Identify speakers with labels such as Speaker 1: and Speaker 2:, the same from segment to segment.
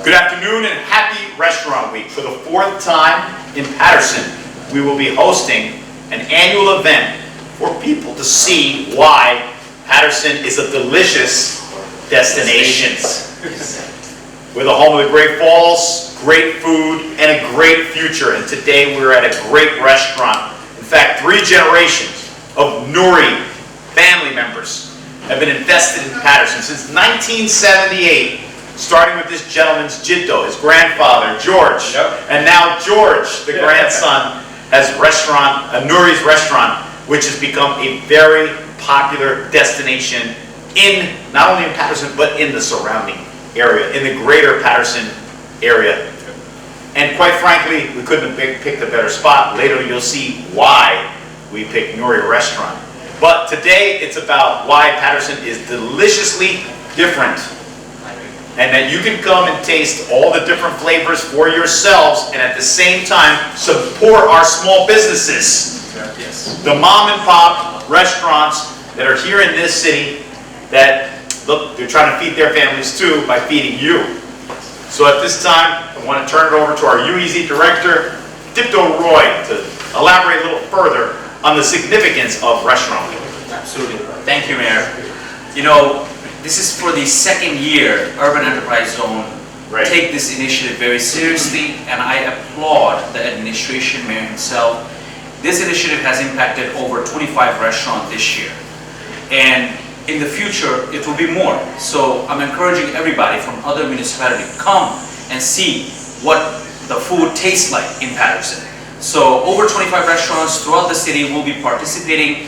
Speaker 1: Good afternoon and happy Restaurant Week. For the fourth time in Patterson, we will be hosting an annual event for people to see why Patterson is a delicious destination. We're the home of the Great Falls, great food, and a great future. And today we're at a great restaurant. In fact, 3 generations of Nouri family members have been invested in Patterson since 1978. Starting with this gentleman's Jiddo, his grandfather, George. And now George, the grandson, has Nouri's restaurant, which has become a very popular destination in, not only in Patterson, but in the surrounding area, in the greater Patterson area. And quite frankly, we couldn't have picked a better spot. Later you'll see why we picked Nouri Restaurant. But today it's about why Patterson is deliciously different. And that you can come and taste all the different flavors for yourselves and at the same time support our small businesses. Yes. The mom and pop restaurants that are here in this city that, look, they're trying to feed their families too by feeding you. So at this time, I want to turn it over to our UEZ director, Dipto Roy, to elaborate a little further on the significance of Restaurant Week.
Speaker 2: Absolutely. Thank you, Mayor. You know, this is for the second year Urban Enterprise Zone take this initiative very seriously, and I applaud the administration, Mayor himself. This initiative has impacted over 25 restaurants this year, and in the future it will be more. So I'm encouraging everybody from other municipalities to come and see what the food tastes like in Patterson. So over 25 restaurants throughout the city will be participating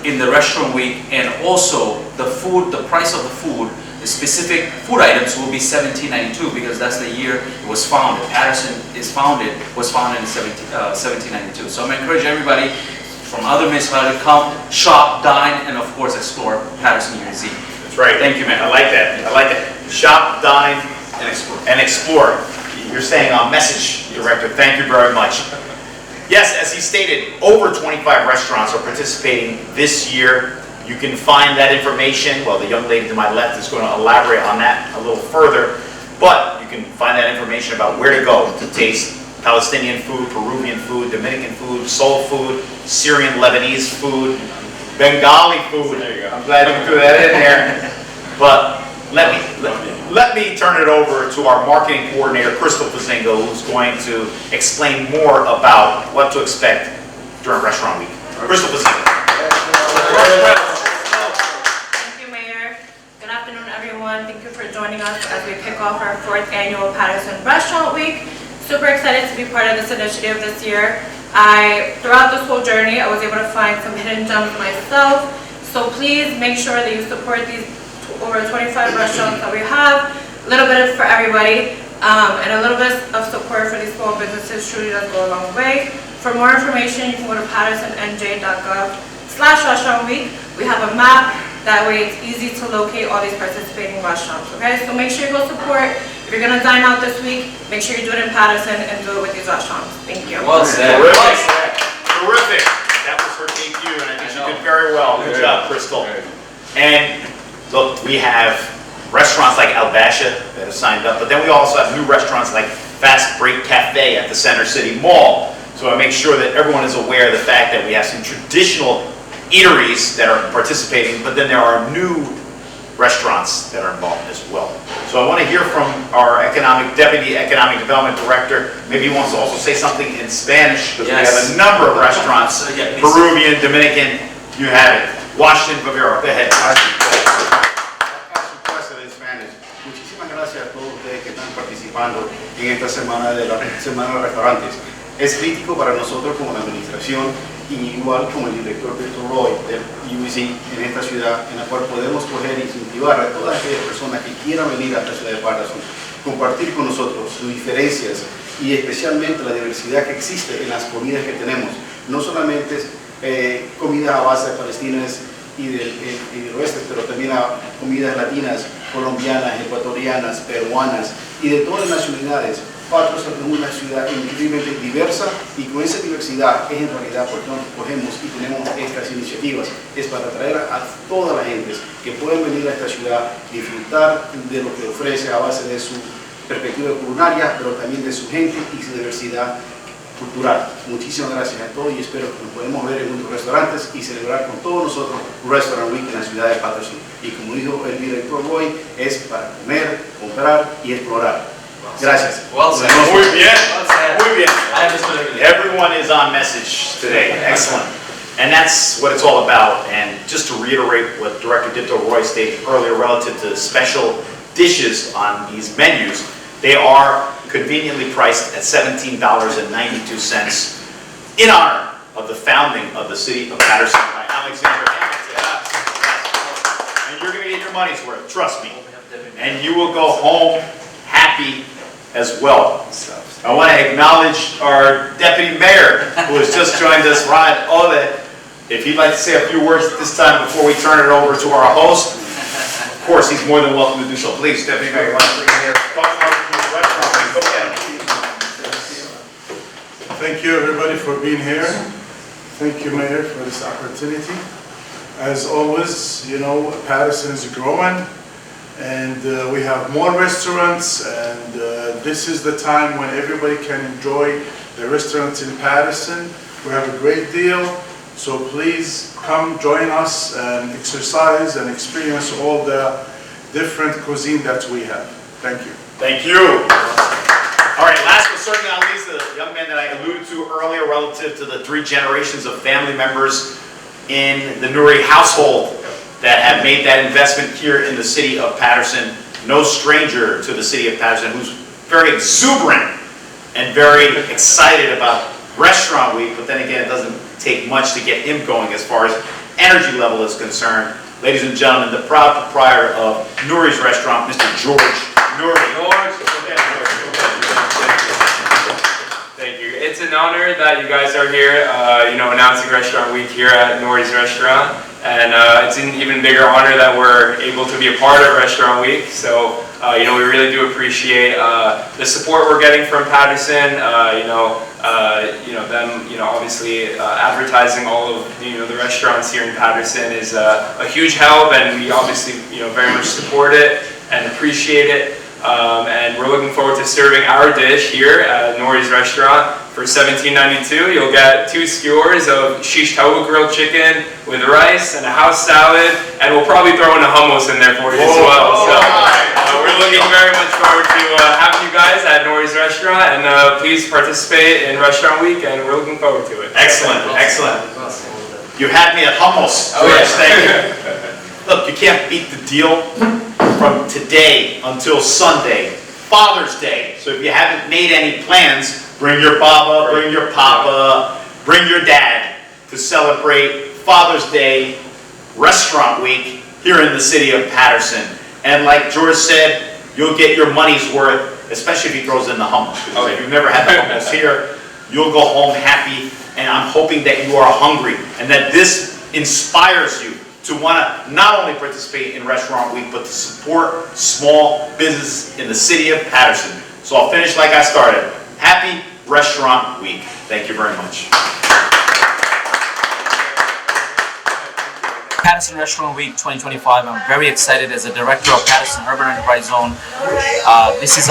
Speaker 2: in the Restaurant Week, and also the food, the price of the food, the specific food items will be $17.92 because that's the year it was founded. Patterson was founded in 1792. So I'm encouraging everybody from other municipalities to come, shop, dine, and of course explore Patterson UEZ.
Speaker 1: That's right.
Speaker 2: Thank you, man.
Speaker 1: I like that. I like that. Shop, dine, and explore. You're saying on message, Director. Thank you very much. Yes, as he stated, over 25 restaurants are participating this year. You can find that information. Well, the young lady to my left is going to elaborate on that a little further. But you can find that information about where to go to taste Palestinian food, Peruvian food, Dominican food, soul food, Syrian, Lebanese food, Bengali food. There you go. I'm glad you threw that in there. But let me turn it over to our marketing coordinator, Crystal Fazingo, who's going to explain more about what to expect during Restaurant Week. Crystal Fazingo.
Speaker 3: Thank you, Mayor. Good afternoon, everyone. Thank you for joining us as we kick off our 4th annual Patterson Restaurant Week. Super excited to be part of this initiative this year. Throughout this whole journey, I was able to find some hidden gems myself. So please make sure that you support these over 25 restaurants that we have. A little bit for everybody, and a little bit of support for these small businesses truly does go a long way. For more information, you can go to pattersonnj.gov/Restaurant Week. We have a map. That way it's easy to locate all these participating restaurants, okay? So make sure you go support. If you're gonna dine out this week, make sure you do it in Patterson and do it with these restaurants. Thank you.
Speaker 2: Well said.
Speaker 1: Terrific. That was her debut, and I think she did very well. Good job, Crystal. And look, we have restaurants like Al Basha that have signed up, but then we also have new restaurants like Fast Break Cafe at the Center City Mall. So I make sure that everyone is aware of the fact that we have some traditional eateries that are participating, but then there are new restaurants that are involved as well. So I want to hear from our Deputy Economic Development Director. Maybe he wants to also say something in Spanish, because we have a number of restaurants, Peruvian, Dominican, you have it. Washington, Bavaro, go ahead.
Speaker 4: Muchísimas gracias a todos ustedes que están participando en esta semana de la Semana de Restaurantes. Es crítico para nosotros como la administración, y igual como el director Dipto Roy del UEZ en esta ciudad, en la cual podemos coger e incentivar a todas aquellas personas que quieran venir a esta ciudad de Patterson, compartir con nosotros sus diferencias y especialmente la diversidad que existe en las comidas que tenemos. No solamente comidas a base de palestinas y del oeste, pero también a comidas latinas, colombianas, ecuatorianas, peruanas y de todas las nacionalidades. Patterson es una ciudad increíblemente diversa, y con esa diversidad es en realidad por donde cogemos y tenemos estas iniciativas. Es para atraer a toda la gente que pueden venir a esta ciudad, disfrutar de lo que ofrece a base de su perspectiva culinaria, pero también de su gente y su diversidad cultural. Muchísimas gracias a todos y espero que nos podamos ver en otros restaurantes y celebrar con todos nosotros un Restaurant Week en la ciudad de Patterson. Y como dijo el director Roy, es para comer, comprar y explorar. Gracias.
Speaker 2: Well said.
Speaker 1: Muy bien.
Speaker 2: Well said.
Speaker 1: Muy bien.
Speaker 2: I understood everything.
Speaker 1: Everyone is on message today. Excellent. And that's what it's all about. And just to reiterate what Director Dipto Roy stated earlier relative to special dishes on these menus, they are conveniently priced at $17.92 in honor of the founding of the city of Patterson by Alexander Hamilton. And you're going to get your money's worth, trust me. And you will go home happy as well. I want to acknowledge our deputy mayor who has just joined us, Ryan Ode. If he'd like to say a few words at this time before we turn it over to our host, of course, he's more than welcome to do so. Please, deputy mayor, why don't you bring here? Talk about your restaurant. Go ahead.
Speaker 5: Thank you everybody for being here. Thank you, Mayor, for this opportunity. As always, you know, Patterson is growing and we have more restaurants and this is the time when everybody can enjoy the restaurants in Patterson. We have a great deal, so please come join us and exercise and experience all the different cuisine that we have. Thank you.
Speaker 1: Thank you. All right, last but certainly not least, the young man that I alluded to earlier relative to the 3 generations of family members in the Nuri household that have made that investment here in the city of Patterson. No stranger to the city of Patterson, who's very exuberant and very excited about Restaurant Week, but then again, it doesn't take much to get him going as far as energy level is concerned. Ladies and gentlemen, the proud proprietor of Nuri's Restaurant, Mr. George Nuri.
Speaker 6: Thank you. It's an honor that you guys are here, announcing Restaurant Week here at Nuri's Restaurant. And it's an even bigger honor that we're able to be a part of Restaurant Week. So, we really do appreciate the support we're getting from Patterson. Obviously advertising all of the restaurants here in Patterson is a huge help, and we obviously very much support it and appreciate it. And we're looking forward to serving our dish here at Nuri's Restaurant. For $17.92, you'll get 2 skewers of shish taouk grilled chicken with rice and a house salad, and we'll probably throw in a hummus in there for you as well. So we're looking very much forward to having you guys at Nuri's Restaurant, and please participate in Restaurant Week, and we're looking forward to it.
Speaker 1: Excellent, excellent. You had me at hummus.
Speaker 6: Oh, yes.
Speaker 1: Thank you. Look, you can't beat the deal from today until Sunday, Father's Day. So if you haven't made any plans, bring your baba, bring your papa, bring your dad to celebrate Father's Day Restaurant Week here in the city of Patterson. And like George said, you'll get your money's worth, especially if he throws in the hummus. Because if you've never had the hummus here, you'll go home happy. And I'm hoping that you are hungry and that this inspires you to want to not only participate in Restaurant Week, but to support small business in the city of Patterson. So I'll finish like I started. Happy Restaurant Week. Thank you very much.
Speaker 7: Patterson Restaurant Week 2025. I'm very excited as the director of Patterson Urban Enterprise Zone. This is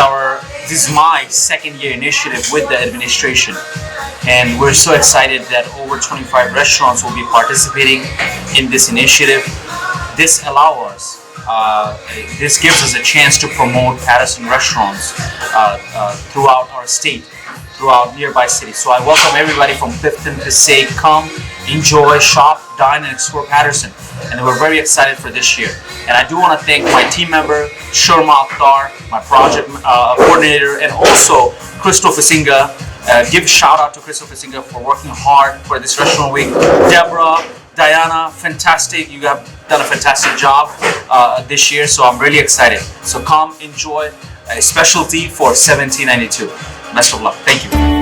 Speaker 7: my second year initiative with the administration, and we're so excited that over 25 restaurants will be participating in this initiative. This gives us a chance to promote Patterson restaurants throughout our state, throughout nearby cities. So I welcome everybody from Clifton to say, come, enjoy, shop, dine, and explore Patterson. And we're very excited for this year. And I do want to thank my team member, Sharma Akhtar, my project coordinator, and also Crystal Fasinga. Give a shout out to Crystal Fasinga for working hard for this Restaurant Week. Deborah, Diana, fantastic. You have done a fantastic job this year, so I'm really excited. So come enjoy a specialty for $17.92. Best of luck. Thank you.